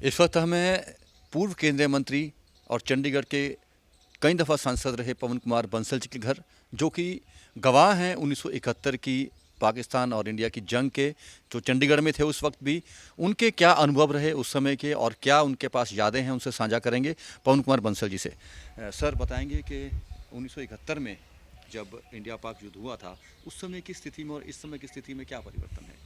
इस वक्त हमें पूर्व केंद्रीय मंत्री और चंडीगढ़ के कई दफ़ा सांसद रहे पवन कुमार बंसल जी के घर, जो कि गवाह हैं 1971 की पाकिस्तान और इंडिया की जंग के, जो चंडीगढ़ में थे उस वक्त भी। उनके क्या अनुभव रहे उस समय के और क्या उनके पास यादें हैं, उनसे साझा करेंगे पवन कुमार बंसल जी से। सर बताएंगे कि 1971 में जब इंडिया पाक युद्ध हुआ था, उस समय की स्थिति में और इस समय की स्थिति में क्या परिवर्तन है?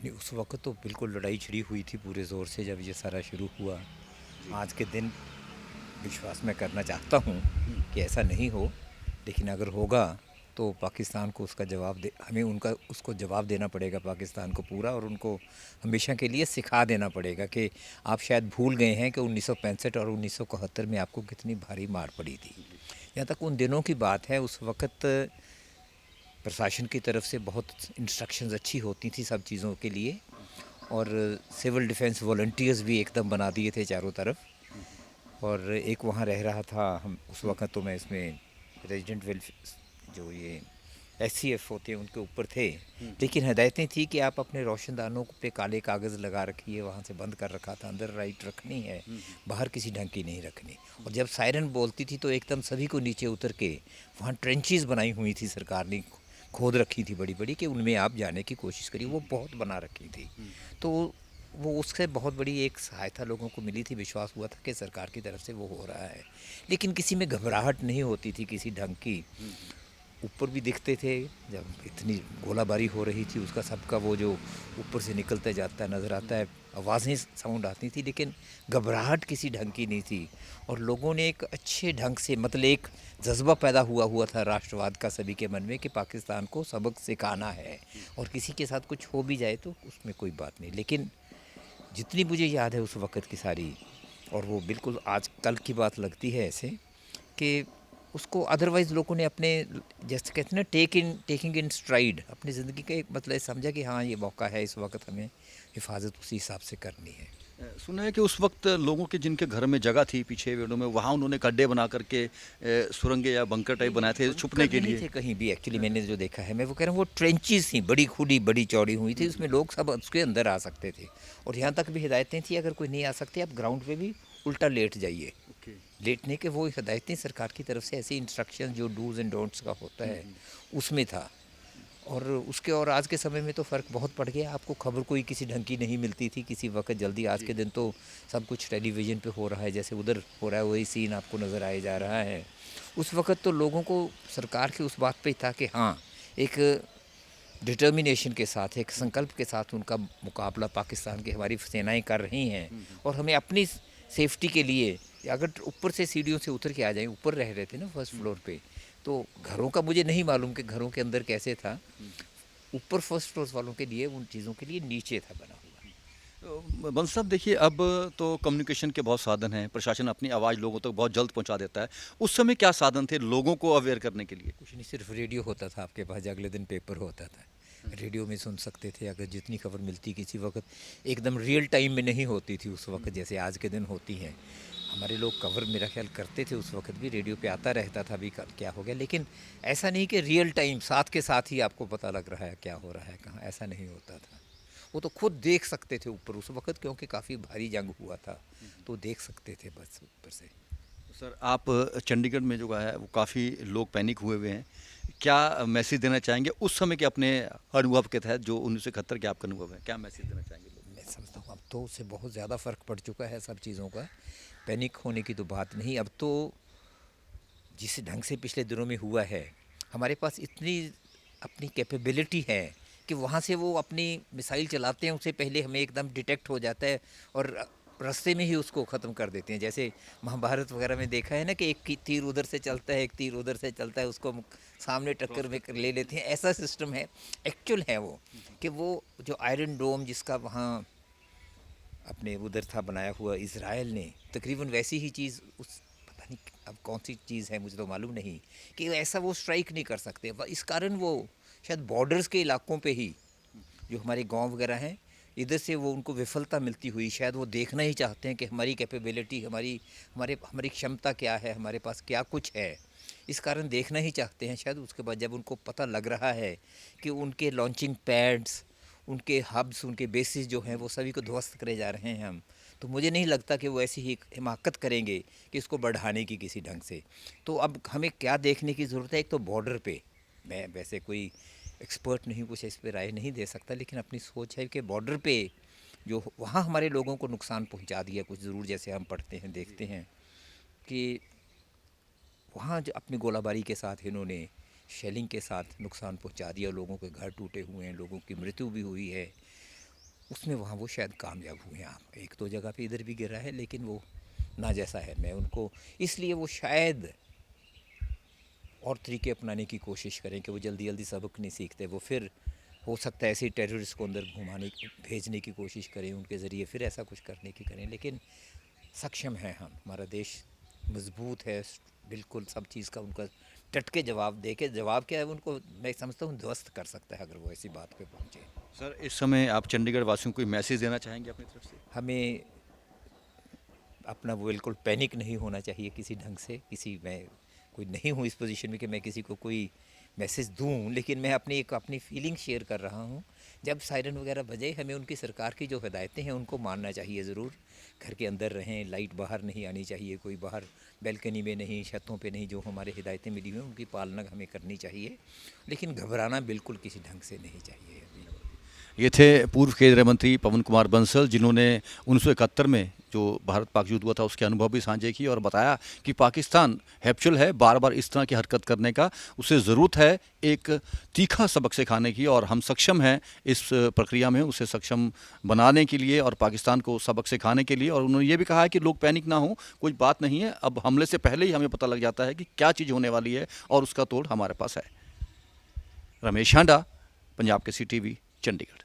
नहीं, उस वक़्त तो बिल्कुल लड़ाई छिड़ी हुई थी पूरे ज़ोर से जब ये सारा शुरू हुआ। जी। आज के दिन विश्वास मैं करना चाहता हूँ कि ऐसा नहीं हो, लेकिन अगर होगा तो पाकिस्तान को उसका जवाब दे हमें उनका उसको जवाब देना पड़ेगा पाकिस्तान को पूरा, और उनको हमेशा के लिए सिखा देना पड़ेगा कि आप शायद भूल गए हैं कि 1965 और 1971 में आपको कितनी भारी मार पड़ी थी। यहाँ तक उन दिनों की बात है, उस वक़्त प्रशासन की तरफ से बहुत इंस्ट्रक्शंस अच्छी होती थी सब चीज़ों के लिए, और सिविल डिफेंस वॉलंटियर्स भी एकदम बना दिए थे चारों तरफ। और एक वहाँ रह रहा था, हम उस वक्त तो मैं इसमें रेजिडेंट वेलफेयर जो ये SCF होते हैं उनके ऊपर थे, लेकिन हदायतें थी कि आप अपने रोशनदानों पे काले कागज़ लगा रखिए, वहाँ से बंद कर रखा था, अंदर लाइट रखनी है, बाहर किसी ढंग की नहीं रखनी। और जब सायरन बोलती थी तो एकदम सभी को नीचे उतर के वहाँ ट्रेंचेस बनाई हुई थी, सरकार ने खोद रखी थी बड़ी बड़ी, कि उनमें आप जाने की कोशिश करिए, वो बहुत बना रखी थी। तो वो उससे बहुत बड़ी एक सहायता लोगों को मिली थी, विश्वास हुआ था कि सरकार की तरफ से वो हो रहा है, लेकिन किसी में घबराहट नहीं होती थी किसी ढंग की। ऊपर भी दिखते थे, जब इतनी गोलाबारी हो रही थी उसका सबका वो जो ऊपर से निकलता जाता है नज़र आता है, आवाज़ें साउंड आती थी, लेकिन घबराहट किसी ढंग की नहीं थी। और लोगों ने एक अच्छे ढंग से, मतलब एक जज्बा पैदा हुआ था राष्ट्रवाद का सभी के मन में कि पाकिस्तान को सबक सिखाना है, और किसी के साथ कुछ हो भी जाए तो उसमें कोई बात नहीं। लेकिन जितनी मुझे याद है उस वक़्त की सारी, और वो बिल्कुल आज कल की बात लगती है ऐसे, कि उसको अदरवाइज़ लोगों ने अपने, जैसे कहते हैं ना, टेकिंग इन स्ट्राइड, अपनी ज़िंदगी का एक मतलब समझा कि हाँ ये मौका है, इस वक्त हमें हिफाजत उसी हिसाब से करनी है। सुना है कि उस वक्त लोगों के जिनके घर में जगह थी पीछे वेड़ों में, वहाँ उन्होंने गड्ढे बना करके सुरंगें या बंकर टाइप नहीं, बनाए थे छुपने बंकर के नहीं लिए। थे कहीं भी, एक्चुअली मैंने जो देखा है, मैं वो कह रहा हूँ, वो ट्रेंचेस थी, बड़ी खुली बड़ी चौड़ी हुई थी, उसमें लोग सब उसके अंदर आ सकते थे। और यहाँ तक भी हिदायतें थी, अगर कोई नहीं आ सकते आप ग्राउंड पे भी उल्टा लेट जाइए। ओके। लेटने के वो हिदायतें सरकार की तरफ से, ऐसी इंस्ट्रक्शन जो डूज़ एंड डोंट्स का होता है उसमें था। और उसके और आज के समय में तो फ़र्क बहुत पड़ गया। आपको खबर कोई किसी ढंग की नहीं मिलती थी किसी वक्त जल्दी। आज के दिन तो सब कुछ टेलीविज़न पे हो रहा है, जैसे उधर हो रहा है वही सीन आपको नज़र आया जा रहा है। उस वक्त तो लोगों को सरकार की उस बात पे था कि हाँ, एक डिटर्मिनेशन के साथ, एक संकल्प के साथ उनका मुकाबला पाकिस्तान की हमारी सेनाएं कर रही हैं, और हमें अपनी सेफ्टी के लिए, अगर ऊपर से सीढ़ियों से उतर के आ जाएं, ऊपर रह रहे थे ना फर्स्ट फ्लोर पे, तो घरों का मुझे नहीं मालूम कि घरों के अंदर कैसे था, ऊपर फर्स्ट फ्लोर वालों के लिए उन चीज़ों के लिए नीचे था बना हुआ। बंस साहब देखिए, अब तो कम्युनिकेशन के बहुत साधन हैं, प्रशासन अपनी आवाज़ लोगों तक बहुत जल्द पहुंचा देता है। उस समय क्या साधन थे लोगों को अवेयर करने के लिए? कुछ नहीं, सिर्फ रेडियो होता था आपके पास, अगले दिन पेपर होता था, रेडियो में सुन सकते थे। अगर जितनी खबर मिलती किसी वक्त एकदम रियल टाइम में नहीं होती थी उस वक्त जैसे आज के दिन होती हैं। हमारे लोग कवर मेरा ख्याल करते थे उस वक्त भी, रेडियो पे आता रहता था अभी क्या हो गया, लेकिन ऐसा नहीं कि रियल टाइम साथ के साथ ही आपको पता लग रहा है क्या हो रहा है कहाँ, ऐसा नहीं होता था। वो तो खुद देख सकते थे ऊपर उस वक्त, क्योंकि काफ़ी भारी जंग हुआ था, तो देख सकते थे बस ऊपर से। सर आप चंडीगढ़ में जो है वो काफ़ी लोग पैनिक हुए हुए हैं, क्या मैसेज देना चाहेंगे उस समय के अपने अनुभव के तहत, जो 1971 के आपका अनुभव है, क्या मैसेज देना चाहेंगे लोगों मैं समझता हूँ अब तो उससे बहुत ज़्यादा फ़र्क पड़ चुका है सब चीज़ों का। पैनिक होने की तो बात नहीं, अब तो जिस ढंग से पिछले दिनों में हुआ है, हमारे पास इतनी अपनी कैपेबिलिटी है कि वहाँ से वो अपनी मिसाइल चलाते हैं, उससे पहले हमें एकदम डिटेक्ट हो जाता है, और रास्ते में ही उसको ख़त्म कर देते हैं। जैसे महाभारत वगैरह में देखा है ना कि एक तीर उधर से चलता है, एक तीर उधर से चलता है, उसको सामने टक्कर में ले लेते हैं, ऐसा सिस्टम है। एक्चुअल है वो, कि वो जो आयरन डोम जिसका वहाँ अपने उधर था बनाया हुआ इज़राइल ने, तकरीबन वैसी ही चीज़ उस, पता नहीं अब कौन सी चीज़ है मुझे तो मालूम नहीं, कि ऐसा वो स्ट्राइक नहीं कर सकते। इस कारण वो शायद बॉर्डर्स के इलाकों पे ही, जो हमारे गांव वगैरह हैं, इधर से वो उनको विफलता मिलती हुई, शायद वो देखना ही चाहते हैं कि हमारी कैपेबिलिटी, हमारी हमारे हमारी क्षमता क्या है, हमारे पास क्या कुछ है, इस कारण देखना ही चाहते हैं शायद। उसके बाद जब उनको पता लग रहा है कि उनके लॉन्चिंग पैड्स, उनके हब्स, उनके बेसिस जो हैं वो सभी को ध्वस्त करे जा रहे हैं हम, तो मुझे नहीं लगता कि वो ऐसी ही हिमाकत करेंगे कि इसको बढ़ाने की किसी ढंग से। तो अब हमें क्या देखने की ज़रूरत है, एक तो बॉर्डर पे, मैं वैसे कोई एक्सपर्ट नहीं, कुछ इस पर राय नहीं दे सकता, लेकिन अपनी सोच है कि बॉर्डर पे जो वहाँ हमारे लोगों को नुकसान पहुँचा दिया कुछ ज़रूर, जैसे हम पढ़ते हैं देखते हैं कि वहाँ जो अपनी गोलाबारी के साथ इन्होंने शेलिंग के साथ नुकसान पहुँचा दिया, लोगों के घर टूटे हुए हैं, लोगों की मृत्यु भी हुई है, उसमें वहाँ वो शायद कामयाब हुए हैं। आप एक दो जगह पे इधर भी गिरा है, लेकिन वो ना जैसा है, मैं उनको इसलिए वो शायद और तरीके अपनाने की कोशिश करें कि वो जल्दी जल्दी सबक नहीं सीखते, वो फिर हो सकता है ऐसे ही टेररिस्ट को अंदर भेजने की कोशिश करें, उनके ज़रिए फिर ऐसा कुछ करने की करें। लेकिन सक्षम हैं हम, हमारा देश मजबूत है, बिल्कुल सब चीज़ का उनका डट के जवाब दे के, जवाब क्या है उनको मैं समझता हूँ ध्वस्त कर सकता है अगर वो ऐसी बात पे पहुँचे। सर, इस समय आप चंडीगढ़ वासियों को कोई मैसेज देना चाहेंगे अपनी तरफ से? हमें अपना वो बिल्कुल पैनिक नहीं होना चाहिए किसी ढंग से, मैं कोई नहीं हूँ इस पोजीशन में कि मैं किसी को कोई मैसेज दूँ, लेकिन मैं अपनी फीलिंग शेयर कर रहा हूँ। जब सायरन वगैरह बजे, हमें उनकी सरकार की जो हिदायतें हैं उनको मानना चाहिए ज़रूर। घर के अंदर रहें, लाइट बाहर नहीं आनी चाहिए, कोई बाहर बैल्कनी में नहीं, छतों पे नहीं, जो हमारे हिदायतें मिली हुई हैं उनकी पालना हमें करनी चाहिए, लेकिन घबराना बिल्कुल किसी ढंग से नहीं चाहिए अभी। ये थे पूर्व केंद्रीय मंत्री पवन कुमार बंसल, जिन्होंने 1971 में जो भारत पाक युद्ध हुआ था उसके अनुभव भी साझे किए और बताया कि पाकिस्तान हैप्चुअल है बार बार इस तरह की हरकत करने का, उसे ज़रूरत है एक तीखा सबक सिखाने की, और हम सक्षम हैं इस प्रक्रिया में उसे सक्षम बनाने के लिए और पाकिस्तान को सबक सिखाने के लिए। और उन्होंने ये भी कहा है कि लोग पैनिक ना हो, कोई बात नहीं है, अब हमले से पहले ही हमें पता लग जाता है कि क्या चीज़ होने वाली है और उसका तोड़ हमारे पास है। रमेश हांडा, पंजाब के CTV, चंडीगढ़।